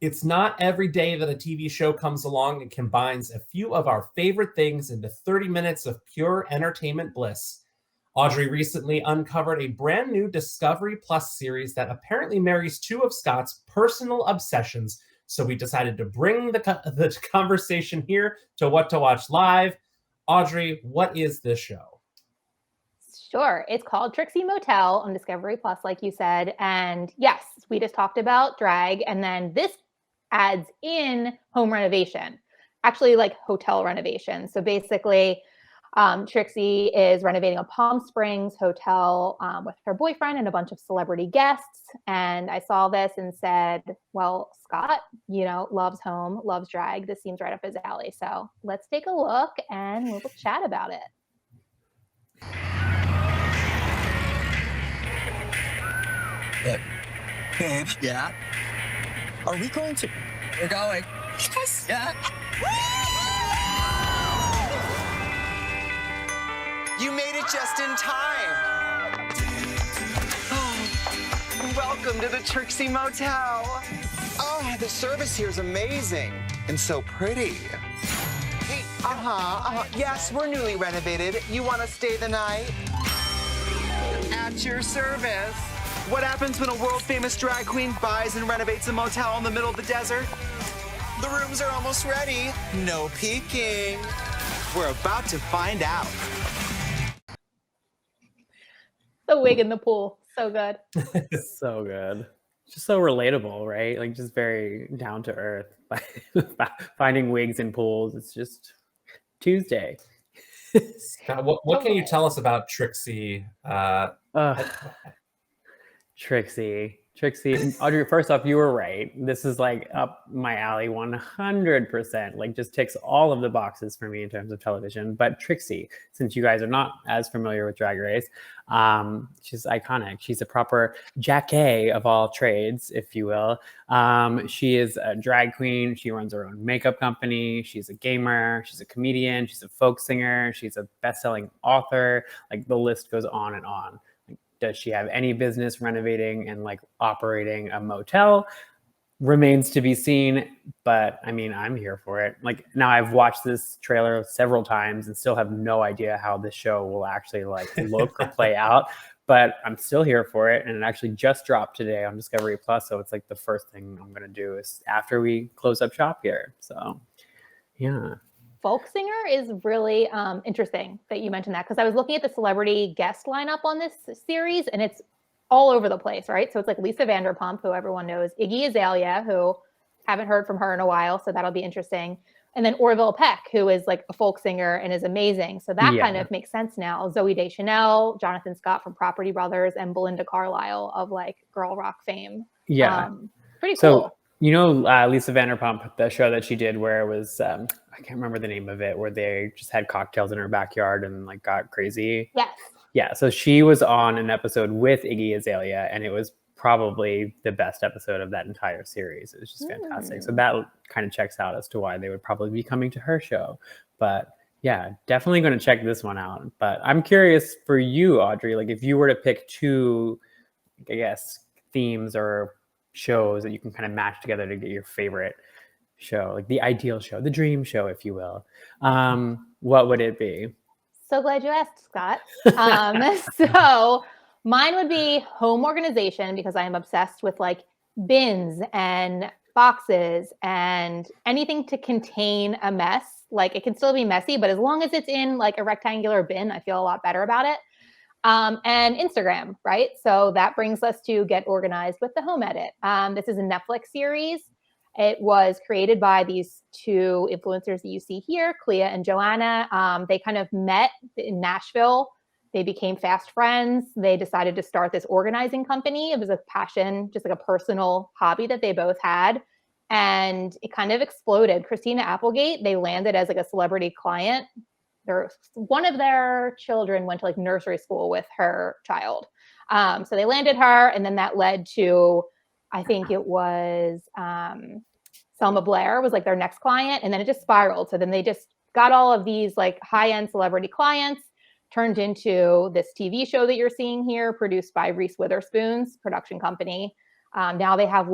It's not every day that a TV show comes along and combines a few of our favorite things into 30 minutes of pure entertainment bliss. Audrey recently uncovered a brand new Discovery Plus series that apparently marries two of Scott's personal obsessions. So we decided to bring the conversation here to What to Watch Live. Audrey, what is this show? Sure. It's called Trixie Motel on Discovery Plus, like you said. And yes, we just talked about drag. And then this adds in home renovation, actually like hotel renovation. So basically, Trixie is renovating a Palm Springs hotel with her boyfriend and a bunch of celebrity guests. And I saw this and said, well, Scott, loves home, loves drag. This seems right up his alley. So let's take a look and we'll chat about it. Babe. Yeah? Are we going to... We're going. Yes! Yeah? You made it just in time! Oh, welcome to the Trixie Motel! Oh, the service here is amazing. And so pretty. Hey, yes, we're newly renovated. You want to stay the night? At your service. What happens when a world-famous drag queen buys and renovates a motel in the middle of the desert? The rooms are almost ready. No peeking. We're about to find out. The wig in the pool. So good. So good. Just so relatable, right? Like just very down to earth. Finding wigs in pools. It's just Tuesday. Scott, what can you tell us about Trixie? Trixie, Audrey, first off, you were right. This is like up my alley 100%. Like just ticks all of the boxes for me in terms of television. But Trixie, since you guys are not as familiar with Drag Race, she's iconic. She's a proper Jackie of all trades, if you will. She is a drag queen. She runs her own makeup company. She's a gamer. She's a comedian. She's a folk singer. She's a best-selling author. Like the list goes on and on. Does she have any business renovating and like operating a motel? Remains to be seen, but I mean, I'm here for it. Like now I've watched this trailer several times and still have no idea how this show will actually like look or play out, but I'm still here for it. And it actually just dropped today on Discovery Plus. So it's like the first thing I'm going to do is after we close up shop here. So yeah. Folk singer is really interesting that you mentioned that because I was looking at the celebrity guest lineup on this series and it's all over the place, right? So it's like Lisa Vanderpump, who everyone knows, Iggy Azalea, who haven't heard from her in a while, so that'll be interesting. And then Orville Peck, who is like a folk singer and is amazing. So that kind of makes sense now. Zooey Deschanel, Jonathan Scott from Property Brothers, and Belinda Carlisle of like girl rock fame. Yeah. Pretty cool. So, Lisa Vanderpump, the show that she did where it was, I can't remember the name of it, where they just had cocktails in her backyard and like got crazy. Yes. Yeah. So she was on an episode with Iggy Azalea and it was probably the best episode of that entire series. It was just fantastic. So that kind of checks out as to why they would probably be coming to her show. But yeah, definitely going to check this one out. But I'm curious for you, Audrey, like if you were to pick two, I guess, themes or shows that you can kind of match together to get your favorite show, like the ideal show, the dream show, if you will, what would it be? So glad you asked, Scott. So mine would be home organization because I am obsessed with like bins and boxes and anything to contain a mess. Like it can still be messy, but as long as it's in like a rectangular bin, I feel a lot better about it. And Instagram, right? So that brings us to Get Organized with the Home Edit. This is a Netflix series. It was created by these two influencers that you see here, Clea and Joanna. They kind of met in Nashville. They became fast friends. They decided to start this organizing company. It was a passion, just like a personal hobby that they both had. And it kind of exploded. Christina Applegate, they landed as like a celebrity client. One of their children went to like nursery school with her child. So they landed her, and then that led to, I think it was Selma Blair was like their next client, and then it just spiraled. So then they just got all of these like high-end celebrity clients, turned into this TV show that you're seeing here, produced by Reese Witherspoon's production company. Now they have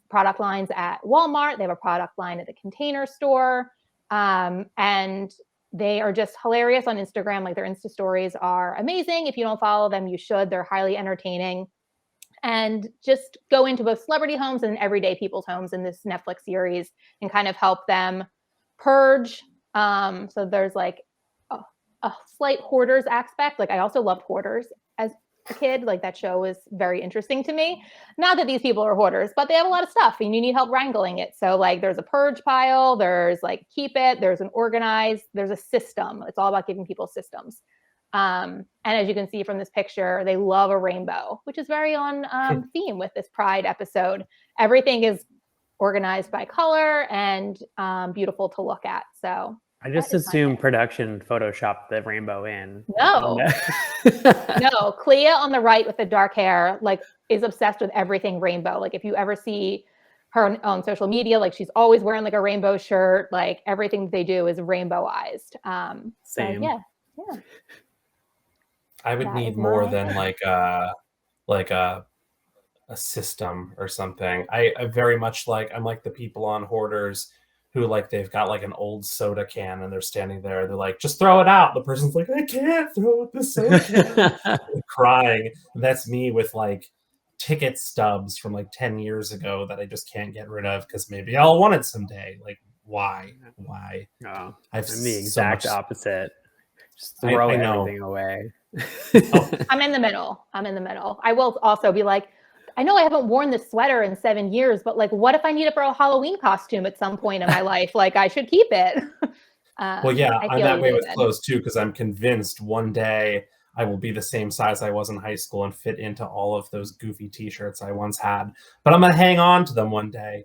product lines at Walmart. They have a product line at the Container Store. And they are just hilarious on Instagram. Like their Insta stories are amazing. If you don't follow them, you should. They're highly entertaining. And just go into both celebrity homes and everyday people's homes in this Netflix series and kind of help them purge. So there's like a slight hoarders aspect. Like I also loved Hoarders as a kid. Like that show was very interesting to me. Not that these people are hoarders, but they have a lot of stuff and you need help wrangling it. So like there's a purge pile, there's like keep it, there's an organized, there's a system. It's all about giving people systems. And as you can see from this picture, they love a rainbow, which is very on theme with this Pride episode. Everything is organized by color and beautiful to look at. So I just assume production photoshopped the rainbow in. No, no. Clea on the right with the dark hair, like is obsessed with everything rainbow. Like if you ever see her on social media, like she's always wearing like a rainbow shirt. Like everything they do is rainbowized. Same. So, yeah. I would need more than like a system or something. I very much I'm like the people on Hoarders who like they've got like an old soda can and they're standing there. They're like, just throw it out. The person's like, I can't throw out the soda can. Crying. And that's me with like ticket stubs from like 10 years ago that I just can't get rid of because maybe I'll want it someday. Like, why? Oh, I'm the exact opposite. Just throw I everything away. I'm in the middle. I will also be like, I know I haven't worn this sweater in 7 years, but like, what if I need it for a Halloween costume at some point in my life? Like, I should keep it. Well, yeah, I'm that way with clothes too, because I'm convinced one day I will be the same size I was in high school and fit into all of those goofy T-shirts I once had. But I'm gonna hang on to them one day.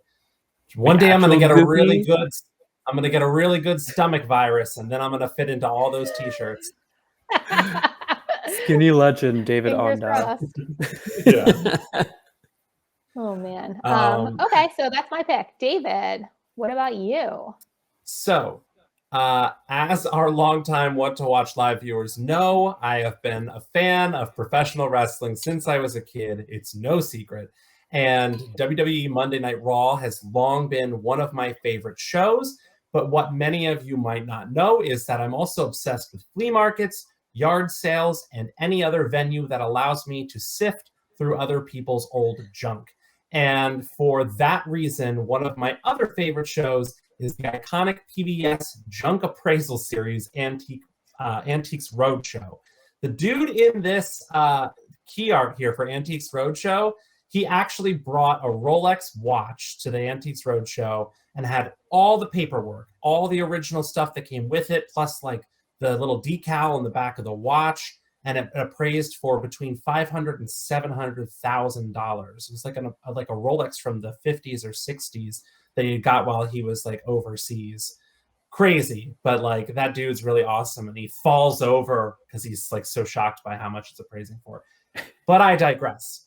One day I'm gonna get a really good stomach virus, and then I'm gonna fit into all those T-shirts. Skinny legend David Onda. Yeah. Oh man. Okay, so that's my pick. David, what about you? So, as our longtime What to Watch Live viewers know, I have been a fan of professional wrestling since I was a kid. It's no secret. And WWE Monday Night Raw has long been one of my favorite shows. But what many of you might not know is that I'm also obsessed with flea markets, yard sales, and any other venue that allows me to sift through other people's old junk. And for that reason, one of my other favorite shows is the iconic PBS junk appraisal series, Antiques Roadshow. The dude in this key art here for Antiques Roadshow, he actually brought a Rolex watch to the Antiques Roadshow and had all the paperwork, all the original stuff that came with it, plus like the little decal on the back of the watch, and it appraised for between $500,000 and $700,000. It was like a Rolex from the 50s or 60s that he got while he was like overseas. Crazy, but like that dude's really awesome, and he falls over because he's like so shocked by how much it's appraising for. But I digress.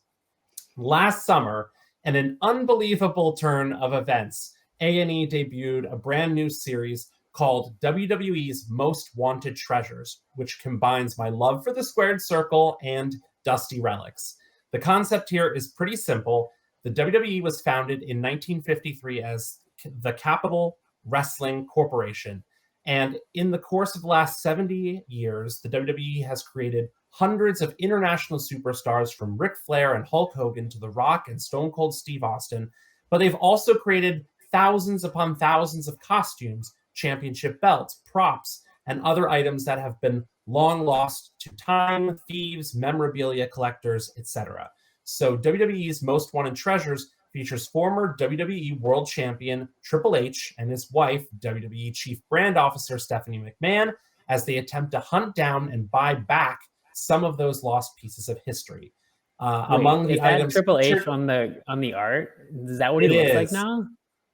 Last summer, in an unbelievable turn of events, A&E debuted a brand new series called WWE's Most Wanted Treasures, which combines my love for the squared circle and dusty relics. The concept here is pretty simple. The WWE was founded in 1953 as the Capital Wrestling Corporation. And in the course of the last 70 years, the WWE has created hundreds of international superstars from Ric Flair and Hulk Hogan to The Rock and Stone Cold Steve Austin. But they've also created thousands upon thousands of costumes, championship belts, props, and other items that have been long lost to time, thieves, memorabilia collectors, etc. So WWE's Most Wanted Treasures features former WWE World Champion Triple H and his wife, WWE Chief Brand Officer Stephanie McMahon, as they attempt to hunt down and buy back some of those lost pieces of history. Among the items, Triple H on the art, is that what he looks like now?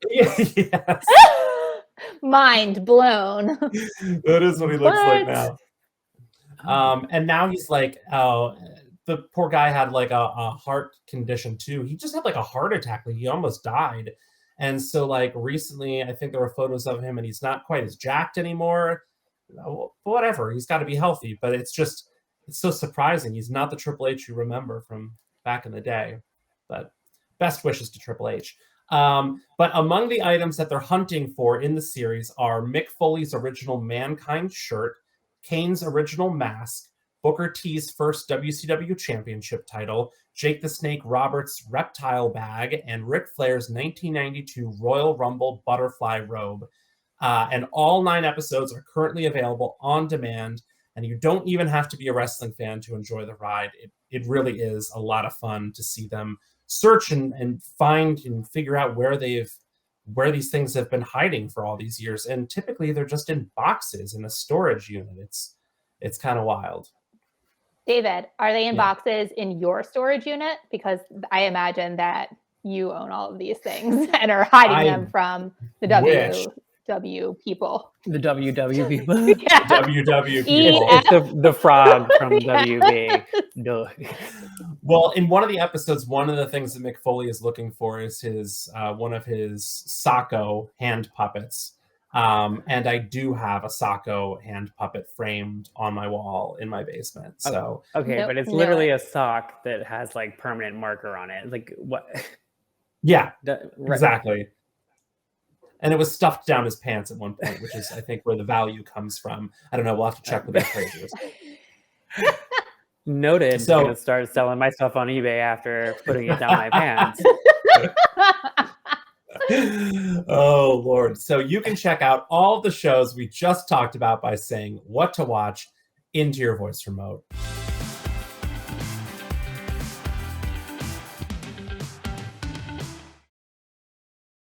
Yes. Mind blown. That is what he looks like now. And now he's like, the poor guy had like a heart condition too. He just had like a heart attack. Like he almost died. And so like recently, I think there were photos of him and he's not quite as jacked anymore. Whatever, he's got to be healthy. But it's so surprising. He's not the Triple H you remember from back in the day. But best wishes to Triple H. But among the items that they're hunting for in the series are Mick Foley's original Mankind shirt, Kane's original mask, Booker T's first WCW championship title, Jake the Snake Roberts' reptile bag, and Ric Flair's 1992 Royal Rumble butterfly robe. And all 9 episodes are currently available on demand, and you don't even have to be a wrestling fan to enjoy the ride. It really is a lot of fun to see them search and find and figure out where these things have been hiding for all these years. And typically they're just in boxes in a storage unit. It's kind of wild. David, are they in boxes in your storage unit? Because I imagine that you own all of these things and are hiding them from the WW people. The WW people. Yeah. WW people. It's the frog from WB. Well, in one of the episodes, one of the things that Mick Foley is looking for is his one of his Sacco hand puppets. And I do have a Sacco hand puppet framed on my wall in my basement. So okay, but it's literally a sock that has like permanent marker on it. Like what? Yeah, exactly. And it was stuffed down his pants at one point, which is, I think, where the value comes from. I don't know. We'll have to check with the appraisers. Noted. So, I'm going to start selling my stuff on eBay after putting it down my pants. Oh, Lord. So you can check out all the shows we just talked about by saying what to watch into your voice remote.